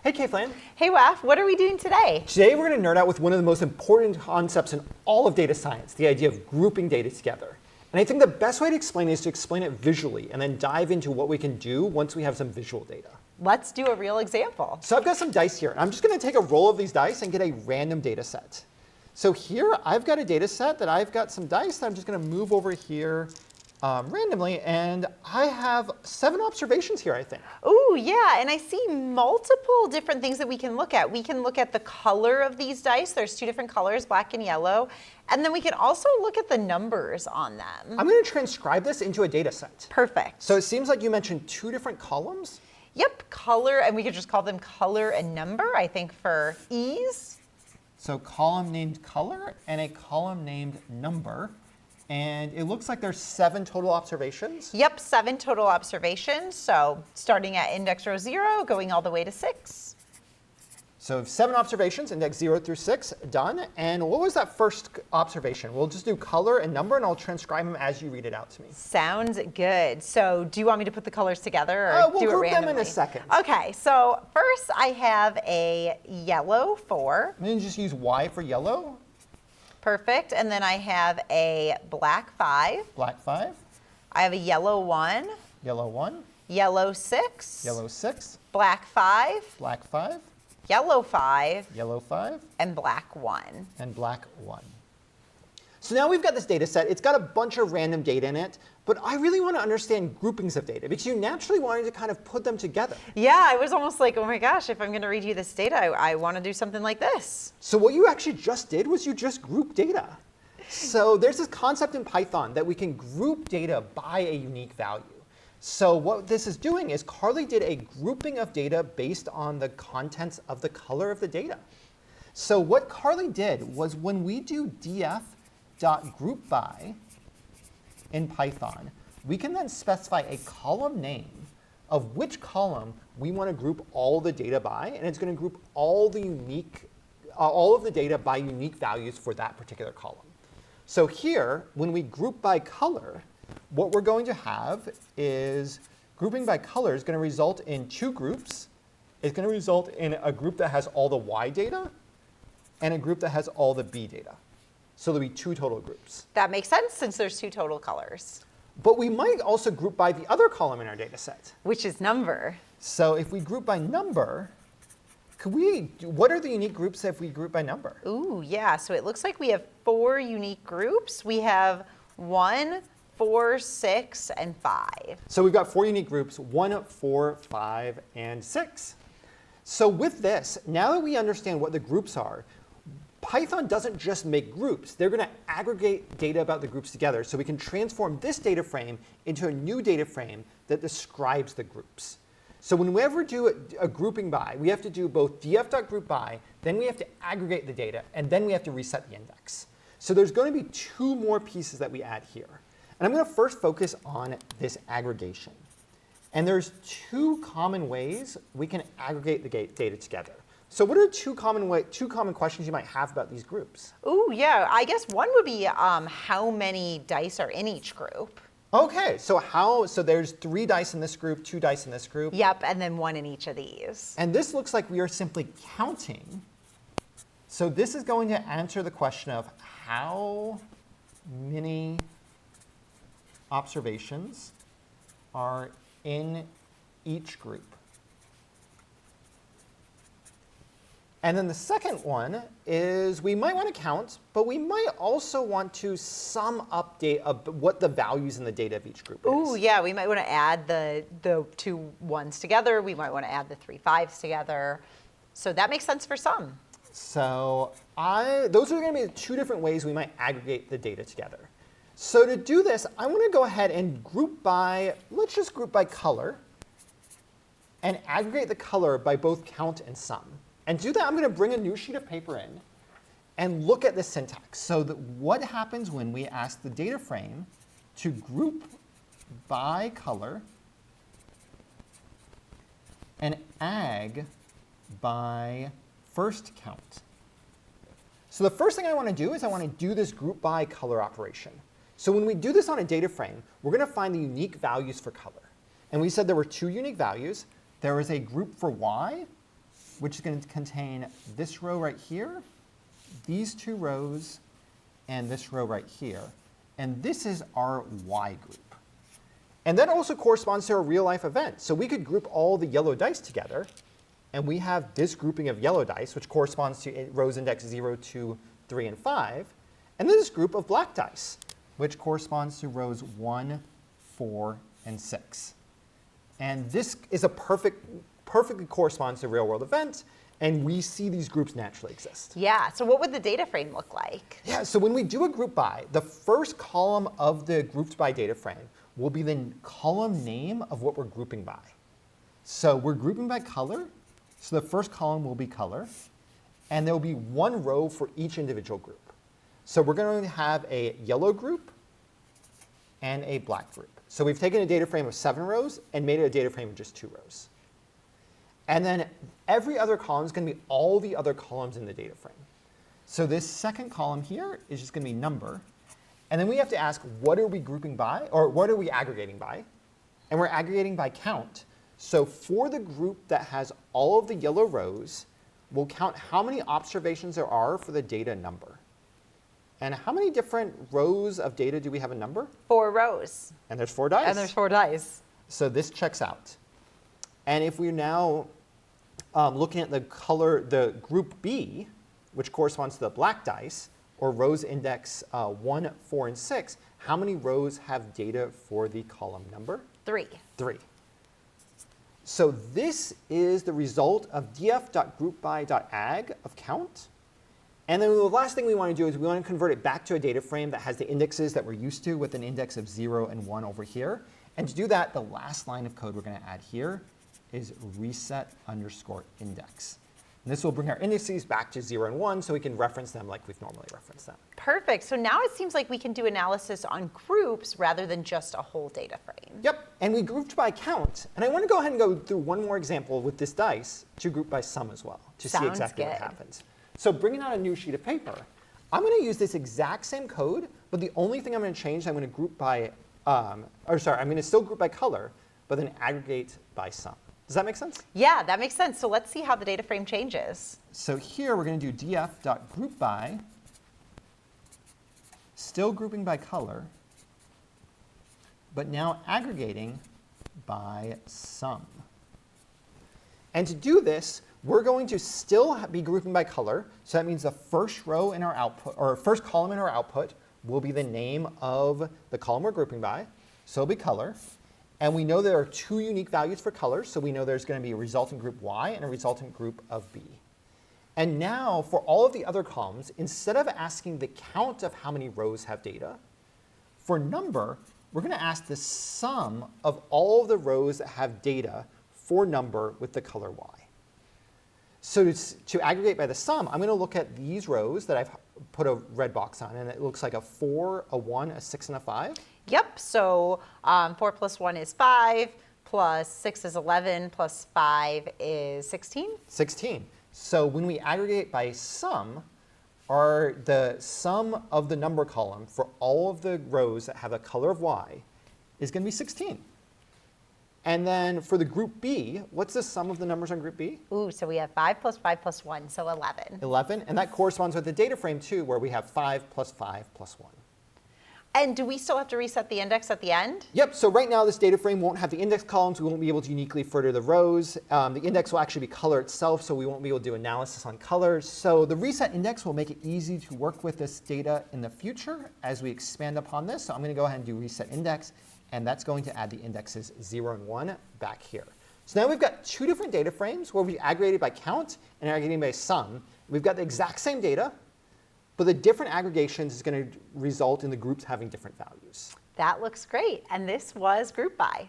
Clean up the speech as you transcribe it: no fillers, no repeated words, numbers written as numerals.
Hey, Kayflan. Hey, Waf, what are we doing today? Today we're going to nerd out with one of the most important concepts in all of data science, the idea of grouping data together. And I think the best way to explain it is to explain it visually and then dive into what we can do once we have some visual data. Let's do a real example. So I've got some dice here. And I'm just going to take a roll of these dice and get a random data set. So here I've got a data set that I've got some dice that I'm just going to move over here randomly, and I have 7 observations here, I think. Ooh, yeah, and I see multiple different things that we can look at. We can look at the color of these dice. There's 2 different colors, black and yellow. And then we can also look at the numbers on them. I'm going to transcribe this into a data set. Perfect. So it seems like you mentioned 2 different columns. Yep, color, and we could just call them color and number, I think, for ease. So column named color and a column named number. And it looks like there's 7 total observations. Yep, 7 total observations. So starting at index row 0, going all the way to 6. So 7 observations, index 0 through 6, done. And what was that first observation? We'll just do color and number, and I'll transcribe them as you read it out to me. Sounds good. So do you want me to put the colors together or we'll do it group randomly? them in a second. Okay, so first I have a yellow 4. And then just use Y for yellow. Perfect. And then I have a black 5. Black 5. I have a yellow 1. Yellow 1. Yellow 6. Yellow 6. Black 5. Black 5. Yellow 5. Yellow 5. And black 1. And black 1. So now we've got this data set. It's got a bunch of random data in it, but I really want to understand groupings of data because you naturally wanted to kind of put them together. Yeah, I was almost like, oh my gosh, if I'm going to read you this data, I want to do something like this. So what you actually just did was you just grouped data. So there's this concept in Python that we can group data by a unique value. So what this is doing is Karle did a grouping of data based on the contents of the color of the data. So what Karle did was when we do df.groupBy in Python, we can then specify a column name of which column we want to group all the data by, and it's going to group all the all of the data by unique values for that particular column. So here, when we group by color, what we're going to have is grouping by color is going to result in 2 groups. It's going to result in a group that has all the Y data and a group that has all the B data. So there'll be 2 total groups. That makes sense since there's 2 total colors. But we might also group by the other column in our data set. Which is number. So if we group by number, what are the unique groups if we group by number? Ooh, yeah. So it looks like we have 4 unique groups. We have 1, 4, 6, and 5. So we've got 4 unique groups, 1, 4, 5, and 6. So with this, now that we understand what the groups are, Python doesn't just make groups. They're going to aggregate data about the groups together. So we can transform this data frame into a new data frame that describes the groups. So when we ever do a grouping by, we have to do both df.groupBy, then we have to aggregate the data, and then we have to reset the index. So there's going to be 2 more pieces that we add here. And I'm going to first focus on this aggregation. And there's 2 common ways we can aggregate the data together. So what are 2 common questions you might have about these groups? Ooh, yeah. I guess one would be how many dice are in each group? Okay, so there's 3 dice in this group, 2 dice in this group. Yep, and then 1 in each of these. And this looks like we are simply counting. So this is going to answer the question of how many observations are in each group. And then the second one is we might want to count, but we might also want to sum up what the values in the data of each group is. Ooh, yeah, we might want to add the 2 1s together. We might want to add the 3 5s together. So that makes sense for some. So those are going to be the 2 different ways we might aggregate the data together. So to do this, I want to go ahead and let's just group by color and aggregate the color by both count and sum. And to do that, I'm going to bring a new sheet of paper in and look at the syntax. So what happens when we ask the data frame to group by color and ag by first count. So the first thing I want to do is I want to do this group by color operation. So when we do this on a data frame, we're going to find the unique values for color. And we said there were 2 unique values. There was a group for Y which is going to contain this row right here, these two rows, and this row right here. And this is our Y group. And that also corresponds to a real-life event. So we could group all the yellow dice together, and we have this grouping of yellow dice, which corresponds to rows index 0, 2, 3, and 5. And then this group of black dice, which corresponds to rows 1, 4, and 6. And this is a perfectly corresponds to a real-world event, and we see these groups naturally exist. Yeah, so what would the data frame look like? Yeah, so when we do a group by, the first column of the grouped by data frame will be the column name of what we're grouping by. So we're grouping by color, so the first column will be color, and there will be one row for each individual group. So we're going to have a yellow group and a black group. So we've taken a data frame of 7 rows and made it a data frame of just 2 rows. And then every other column is going to be all the other columns in the data frame. So this second column here is just going to be number. And then we have to ask, what are we grouping by, or what are we aggregating by? And we're aggregating by count. So for the group that has all of the yellow rows, we'll count how many observations there are for the data number. And how many different rows of data do we have a number? 4 rows. And there's 4 dice. And there's 4 dice. So this checks out. And if we're now looking at the color, the group B, which corresponds to the black dice, or rows index 1, 4, and 6, how many rows have data for the column number? 3. 3. So this is the result of df.groupby.ag of count. And then the last thing we want to do is we want to convert it back to a data frame that has the indexes that we're used to, with an index of 0 and 1 over here. And to do that, the last line of code we're going to add here is reset_index. And this will bring our indices back to 0 and 1 so we can reference them like we've normally referenced them. Perfect. So now it seems like we can do analysis on groups rather than just a whole data frame. Yep, and we grouped by count. And I want to go ahead and go through one more example with this dice to group by sum as well, to see exactly what happens. So bringing out a new sheet of paper, I'm going to use this exact same code, but the only thing I'm going to change, I'm going to group by, I'm going to still group by color, but then aggregate by sum. Does that make sense? Yeah, that makes sense. So let's see how the data frame changes. So here we're going to do df.groupby, still grouping by color, but now aggregating by sum. And to do this, we're going to still be grouping by color. So that means the first row in our output, or first column in our output, will be the name of the column we're grouping by. So it'll be color. And we know there are 2 unique values for color. So we know there's going to be a resultant group Y and a resultant group of B. And now for all of the other columns, instead of asking the count of how many rows have data, for number, we're going to ask the sum of all of the rows that have data for number with the color Y. So to aggregate by the sum, I'm going to look at these rows that I've put a red box on, and it looks like a 4, a 1, a 6, and a 5. Yep, so 4 plus 1 is 5, plus 6 is 11, plus 5 is 16. 16. So when we aggregate by sum, the sum of the number column for all of the rows that have a color of Y is going to be 16. And then for the group B, what's the sum of the numbers on group B? Ooh, so we have 5 plus 5 plus 1, so 11. 11, and that corresponds with the data frame too, where we have 5 plus 5 plus 1. And do we still have to reset the index at the end? Yep, so right now this data frame won't have the index columns. We won't be able to uniquely further the rows. The index will actually be color itself, so we won't be able to do analysis on colors. So the reset index will make it easy to work with this data in the future as we expand upon this. So I'm going to go ahead and do reset index, and that's going to add the indexes 0 and 1 back here. So now we've got 2 different data frames where we aggregated by count and aggregating by sum. We've got the exact same data, but the different aggregations is going to result in the groups having different values. That looks great. And this was Group By.